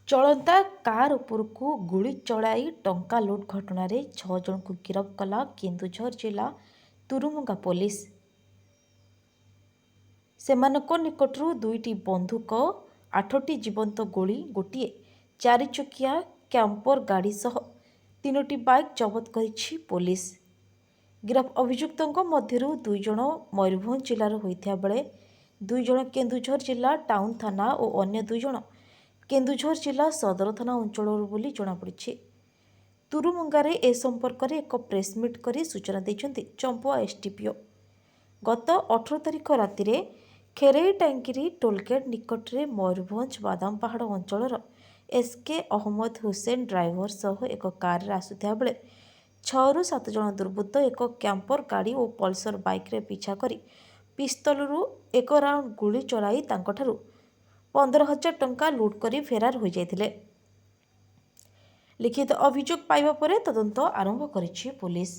ଚଳନ୍ତା କାର ଉପରକୁ ଗୁଳି ଚଳାଇ ଟଙ୍କା ଲୁଟ୍ ଘଟଣାରେ 6 ଜଣଙ୍କୁ ଗିରଫ କଲା କେନ୍ଦୁଝର ଜିଲ୍ଲା ତୁରୁମୁଙ୍ଗା ପୋଲିସ। ସେମାନଙ୍କ ନିକଟରୁ 2ଟି ବନ୍ଧୁକ, 8ଟି ଜୀବନ୍ତ ଗୁଳି, ଗୋଟିଏ 4 ଚକିଆ କ୍ୟାମ୍ପର ଗାଡ଼ି ସହ 3ଟି ବାଇକ୍ ଜବତ କରିଛି ପୋଲିସ। ଗିରଫ ଅଭିଯୁକ୍ତଙ୍କ ମଧ୍ୟରୁ 2 ଜଣ ମୟୂରଭଞ୍ଜ ଜିଲ୍ଲାର ହୋଇଥିବା ବେଳେ 2 ଜଣ କେନ୍ଦୁଝର ଜିଲ୍ଲା ଟାଉନ ଥାନା ଓ ଅନ୍ୟ 2 ଜଣ କେନ୍ଦୁଝର ଜିଲ୍ଲା ସଦର ଥାନା ଅଞ୍ଚଳରୁ ବୋଲି ଜଣାପଡ଼ିଛି। ତୁରୁମୁଙ୍ଗାରେ ଏ ସମ୍ପର୍କରେ ଏକ ପ୍ରେସମିଟ୍ କରି ସୂଚନା ଦେଇଛନ୍ତି ଚମ୍ପୁଆ ଏସ୍ଡିପିଓ। ଗତ 18 ତାରିଖ ରାତିରେ ଖେରେଇ ଟାଙ୍ଗିରି ଟୋଲଗେଟ୍ ନିକଟରେ ମୟୂରଭଞ୍ଜ ବାଦାମପାହାଡ଼ ଅଞ୍ଚଳର ଏସ୍କେ ଅହମ୍ମଦ ହୁସେନ ଡ୍ରାଇଭର ସହ ଏକ କାରରେ ଆସୁଥିବା ବେଳେ 6ରୁ 7 ଜଣ ଦୁର୍ବୃତ୍ତ ଏକ କ୍ୟାମ୍ପର ଗାଡ଼ି ଓ ପଲ୍ସର ବାଇକ୍ରେ ପିଛା କରି ପିସ୍ତଲରୁ 1 ରାଉଣ୍ଡ ଗୁଳି ଚଳାଇ ତାଙ୍କଠାରୁ 15,000 ଟଙ୍କା ଲୁଟ୍ କରି ଫେରାର ହୋଇଯାଇଥିଲେ। ଲିଖିତ ଅଭିଯୋଗ ପାଇବା ପରେ ତଦନ୍ତ ଆରମ୍ଭ କରିଛି ପୋଲିସ।